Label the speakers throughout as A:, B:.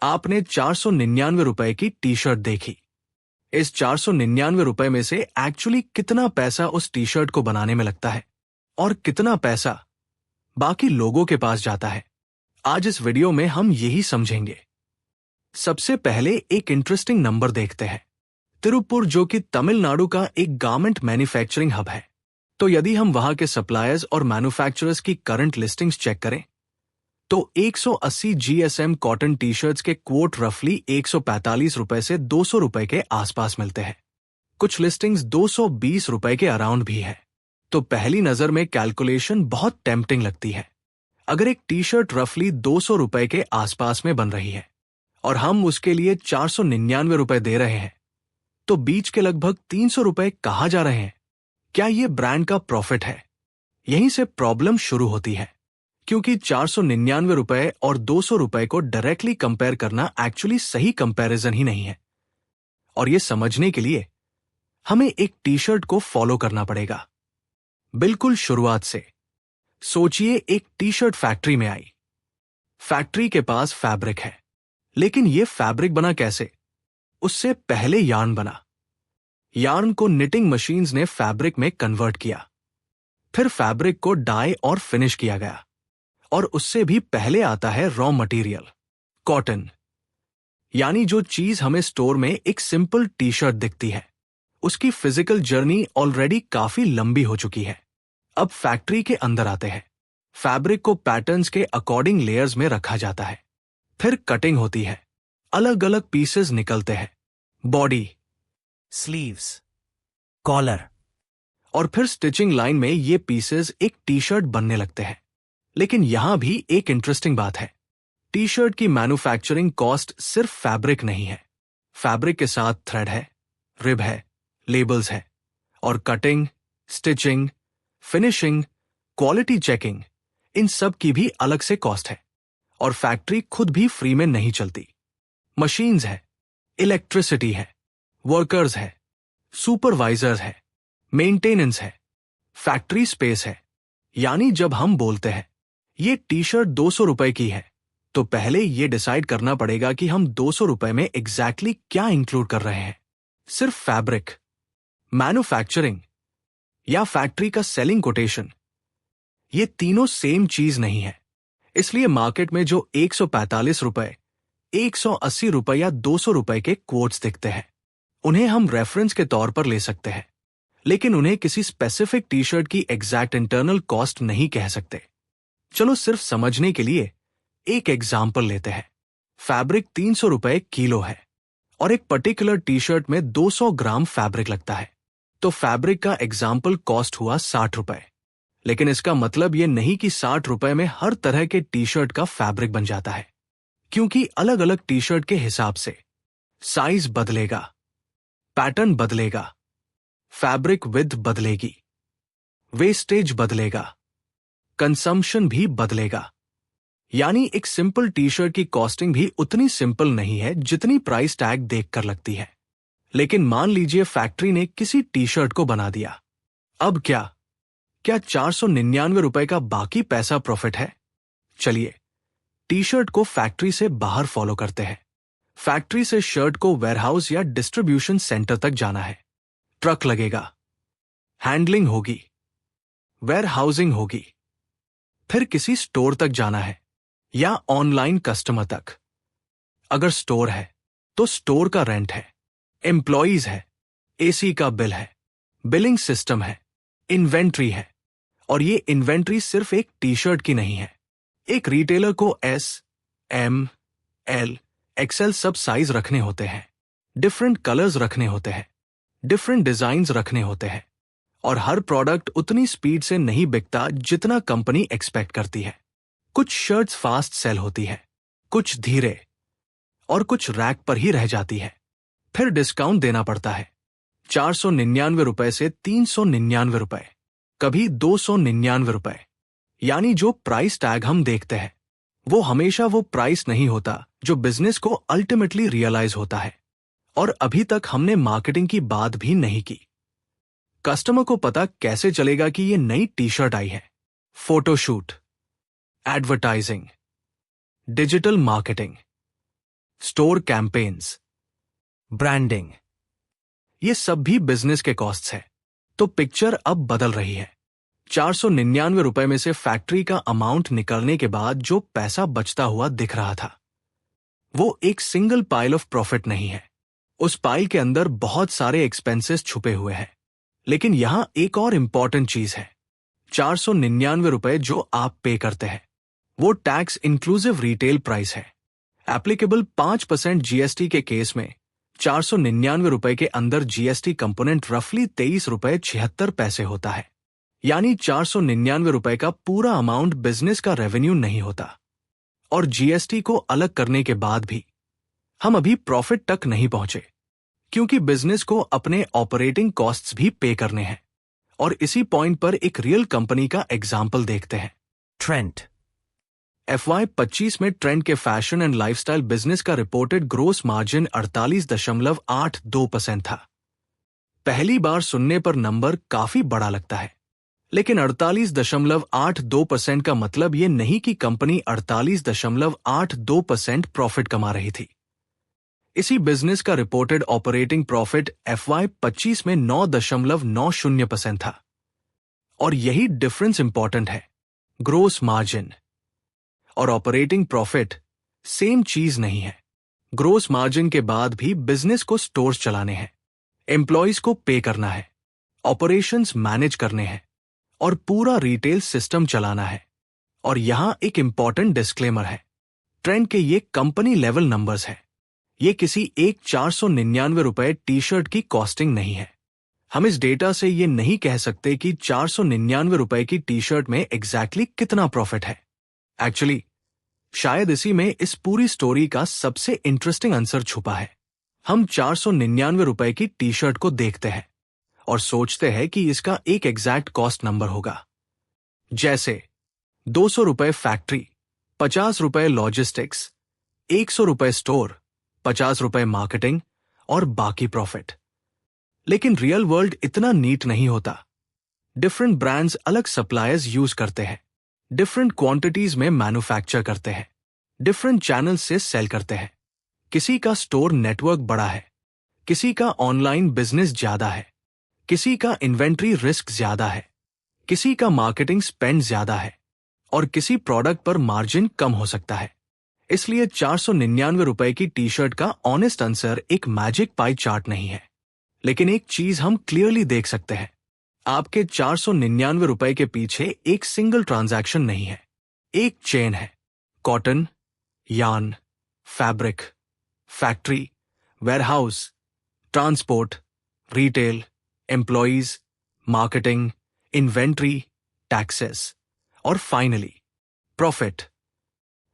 A: आपने 499 रुपए की टी शर्ट देखी। इस 499 रुपए में से एक्चुअली कितना पैसा उस टी शर्ट को बनाने में लगता है और कितना पैसा बाकी लोगों के पास जाता है, आज इस वीडियो में हम यही समझेंगे। सबसे पहले एक इंटरेस्टिंग नंबर देखते हैं। तिरुपुर, जो कि तमिलनाडु का एक गारमेंट मैन्युफैक्चरिंग हब है, तो यदि हम वहां के सप्लायर्स और मैन्युफैक्चरर्स की करंट लिस्टिंग्स चेक करें तो 180 जीएसएम कॉटन टी शर्ट्स के क्वोट रफली 145 रुपए से 200 रुपए के आसपास मिलते हैं। कुछ लिस्टिंग्स 220 रुपए के अराउंड भी है। तो पहली नजर में कैलकुलेशन बहुत टेम्पटिंग लगती है। अगर एक टी शर्ट रफली 200 रुपए के आसपास में बन रही है और हम उसके लिए 499 रुपए दे रहे हैं, तो बीच के लगभग 300 रुपए कहाँ जा रहे हैं? क्या ये ब्रांड का प्रॉफिट है? यहीं से प्रॉब्लम शुरू होती है, क्योंकि 499 रुपए और 200 रुपए को डायरेक्टली कंपेयर करना एक्चुअली सही कंपैरिजन ही नहीं है। और ये समझने के लिए हमें एक टी शर्ट को फॉलो करना पड़ेगा, बिल्कुल शुरुआत से। सोचिए, एक टी शर्ट फैक्ट्री में आई। फैक्ट्री के पास फैब्रिक है, लेकिन ये फैब्रिक बना कैसे? उससे पहले यार्न बना। यार्न को निटिंग मशीन्स ने फैब्रिक में कन्वर्ट किया। फिर फैब्रिक को डाई और फिनिश किया गया। और उससे भी पहले आता है रॉ मटेरियल, कॉटन। यानी जो चीज हमें स्टोर में एक सिंपल टी शर्ट दिखती है, उसकी फिजिकल जर्नी ऑलरेडी काफी लंबी हो चुकी है। अब फैक्ट्री के अंदर आते हैं। फैब्रिक को पैटर्न्स के अकॉर्डिंग लेयर्स में रखा जाता है। फिर कटिंग होती है, अलग अलग पीसेस निकलते हैं, बॉडी,
B: स्लीव्स, कॉलर,
A: और फिर स्टिचिंग लाइन में ये पीसेस एक टी शर्ट बनने लगते हैं। लेकिन यहां भी एक इंटरेस्टिंग बात है। टी शर्ट की मैन्युफैक्चरिंग कॉस्ट सिर्फ फैब्रिक नहीं है। फैब्रिक के साथ थ्रेड है, रिब है, लेबल्स है, और cutting, stitching, finishing, quality checking, इन सब की भी अलग से कॉस्ट है। और फैक्ट्री खुद भी फ्री में नहीं चलती। मशीन्स है, इलेक्ट्रिसिटी है, वर्कर्स है, सुपरवाइजर्स है, मेंटेनेंस है, फैक्ट्री स्पेस है। यानी जब हम बोलते हैं ये टी शर्ट 200 रुपए की है, तो पहले ये डिसाइड करना पड़ेगा कि हम 200 रुपए में एग्जैक्टली क्या इंक्लूड कर रहे हैं। सिर्फ फैब्रिक, मैन्युफैक्चरिंग या फैक्ट्री का सेलिंग कोटेशन, ये तीनों सेम चीज नहीं है। इसलिए मार्केट में जो 145 रुपए, 180 रुपए या 200 रुपए के क्वोट्स दिखते हैं, उन्हें हम रेफरेंस के तौर पर ले सकते हैं, लेकिन उन्हें किसी स्पेसिफिक टी शर्ट की एग्जैक्ट इंटरनल कॉस्ट नहीं कह सकते। चलो सिर्फ समझने के लिए एक एग्जाम्पल लेते हैं। फैब्रिक 300 रुपए किलो है और एक पर्टिकुलर टी शर्ट में 200 ग्राम फैब्रिक लगता है, तो फैब्रिक का एग्जाम्पल कॉस्ट हुआ 60 रुपए। लेकिन इसका मतलब यह नहीं कि 60 रुपए में हर तरह के टी शर्ट का फैब्रिक बन जाता है, क्योंकि अलग अलग टी शर्ट के हिसाब से साइज बदलेगा, पैटर्न बदलेगा, फैब्रिक विड्थ बदलेगी, वेस्टेज बदलेगा, कंजम्पशन भी बदलेगा। यानी एक सिंपल टी शर्ट की कॉस्टिंग भी उतनी सिंपल नहीं है जितनी प्राइस टैग देखकर लगती है। लेकिन मान लीजिए फैक्ट्री ने किसी टी शर्ट को बना दिया। अब क्या 499 रुपए का बाकी पैसा प्रॉफिट है? चलिए टी शर्ट को फैक्ट्री से बाहर फॉलो करते हैं। फैक्ट्री से शर्ट को वेयरहाउस या डिस्ट्रीब्यूशन सेंटर तक जाना है। ट्रक लगेगा, हैंडलिंग होगी, वेयरहाउसिंग होगी, फिर किसी स्टोर तक जाना है या ऑनलाइन कस्टमर तक। अगर स्टोर है तो स्टोर का रेंट है, एम्प्लॉइज है, एसी का बिल है, बिलिंग सिस्टम है, इन्वेंट्री है। और ये इन्वेंट्री सिर्फ एक टी शर्ट की नहीं है। एक रिटेलर को एस, एम, एल, एक्सएल सब साइज रखने होते हैं, डिफरेंट कलर्स रखने होते हैं, डिफरेंट डिजाइन्स रखने होते हैं, और हर प्रोडक्ट उतनी स्पीड से नहीं बिकता जितना कंपनी एक्सपेक्ट करती है। कुछ शर्ट्स फास्ट सेल होती है, कुछ धीरे, और कुछ रैक पर ही रह जाती है। फिर डिस्काउंट देना पड़ता है, 499 रुपए से 399 रुपए, कभी 299 रुपए। यानी जो प्राइस टैग हम देखते हैं वो हमेशा वो प्राइस नहीं होता जो बिजनेस को अल्टीमेटली रियलाइज होता है। और अभी तक हमने मार्केटिंग की बात भी नहीं की। कस्टमर को पता कैसे चलेगा कि ये नई टी शर्ट आई है? Photoshoot, advertising, digital marketing, store campaigns,
B: branding,
A: ये सब भी बिजनेस के कॉस्ट्स है। तो पिक्चर अब बदल रही है। 499 रुपए में से फैक्ट्री का अमाउंट निकलने के बाद जो पैसा बचता हुआ दिख रहा था, वो एक सिंगल पाइल ऑफ प्रॉफिट नहीं है। उस पाइल के अंदर बहुत सारे एक्सपेंसेस छुपे हुए हैं। लेकिन यहां एक और इंपॉर्टेंट चीज है। 499 रुपए जो आप पे करते हैं, वो टैक्स इंक्लूसिव रिटेल प्राइस है। एप्लीकेबल 5% जीएसटी के केस में 499 रुपए के अंदर जीएसटी कंपोनेंट रफली 23 रुपए 76 पैसे होता है। यानी 499 रुपए का पूरा अमाउंट बिजनेस का रेवेन्यू नहीं होता। और जीएसटी को अलग करने के बाद भी हम अभी प्रॉफिट तक नहीं पहुंचे, क्योंकि बिजनेस को अपने ऑपरेटिंग कॉस्ट्स भी पे करने हैं। और इसी पॉइंट पर एक रियल कंपनी का एग्जाम्पल देखते हैं।
B: Trent,
A: FY25 में ट्रेंड के फैशन एंड लाइफस्टाइल बिजनेस का रिपोर्टेड ग्रोस मार्जिन 48.82% था। पहली बार सुनने पर नंबर काफी बड़ा लगता है, लेकिन 48.82% का मतलब ये नहीं कि कंपनी 48.82% प्रॉफिट कमा रही थी। इसी बिजनेस का रिपोर्टेड ऑपरेटिंग प्रॉफिट FY25 में 9.90% था। और यही डिफरेंस इंपॉर्टेंट है। ग्रोस मार्जिन और ऑपरेटिंग प्रॉफिट सेम चीज नहीं है। ग्रोस मार्जिन के बाद भी बिजनेस को स्टोर्स चलाने हैं, एम्प्लॉयज को पे करना है, ऑपरेशंस मैनेज करने हैं और पूरा रिटेल सिस्टम चलाना है। और यहां एक इंपॉर्टेंट डिस्क्लेमर है। ट्रेंड के ये कंपनी लेवल नंबर्स है। ये किसी एक 499 रुपए टी शर्ट की कॉस्टिंग नहीं है। हम इस डेटा से ये नहीं कह सकते कि 499 रुपए की टी शर्ट में एग्जैक्टली कितना प्रॉफिट है। एक्चुअली शायद इसी में इस पूरी स्टोरी का सबसे इंटरेस्टिंग आंसर छुपा है। हम 499 रुपए की टी शर्ट को देखते हैं और सोचते हैं कि इसका एक एग्जैक्ट कॉस्ट नंबर होगा, जैसे 200 रुपए फैक्ट्री, 50 रुपए लॉजिस्टिक्स, 100 रुपए स्टोर, 50 रुपए मार्केटिंग और बाकी प्रॉफिट। लेकिन रियल वर्ल्ड इतना नीट नहीं होता। डिफरेंट ब्रांड्स अलग सप्लायर्स यूज करते हैं, डिफरेंट क्वांटिटीज में मैन्युफैक्चर करते हैं, डिफरेंट चैनल से सेल करते हैं। किसी का स्टोर नेटवर्क बड़ा है, किसी का ऑनलाइन बिजनेस ज्यादा है, किसी का इन्वेंट्री रिस्क ज्यादा है, किसी का मार्केटिंग स्पेंड ज्यादा है और किसी प्रोडक्ट पर मार्जिन कम हो सकता है। इसलिए 499 रुपए की टी शर्ट का ऑनेस्ट आंसर एक मैजिक पाई चार्ट नहीं है। लेकिन एक चीज हम क्लियरली देख सकते हैं, आपके 499 रुपए के पीछे एक सिंगल ट्रांजैक्शन नहीं है, एक चेन है। Cotton, yarn, fabric, factory, warehouse, transport, retail, employees, marketing, inventory, taxes और फाइनली प्रॉफिट।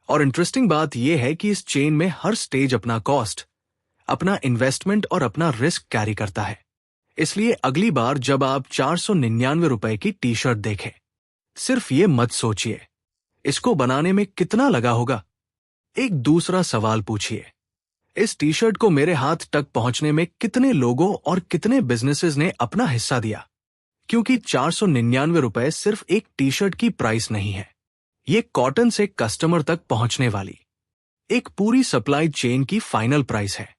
A: और इंटरेस्टिंग बात यह है कि इस चेन में हर स्टेज अपना कॉस्ट, अपना इन्वेस्टमेंट और अपना रिस्क कैरी करता है। इसलिए अगली बार जब आप 499 रुपए की टी शर्ट देखें, सिर्फ ये मत सोचिए इसको बनाने में कितना लगा होगा। एक दूसरा सवाल पूछिए, इस टी शर्ट को मेरे हाथ तक पहुंचने में कितने लोगों और कितने बिजनेसेस ने अपना हिस्सा दिया। क्योंकि 499 रुपए सिर्फ एक टी शर्ट की प्राइस नहीं है, ये कॉटन से कस्टमर तक पहुंचने वाली एक पूरी सप्लाई चेन की फाइनल प्राइस है।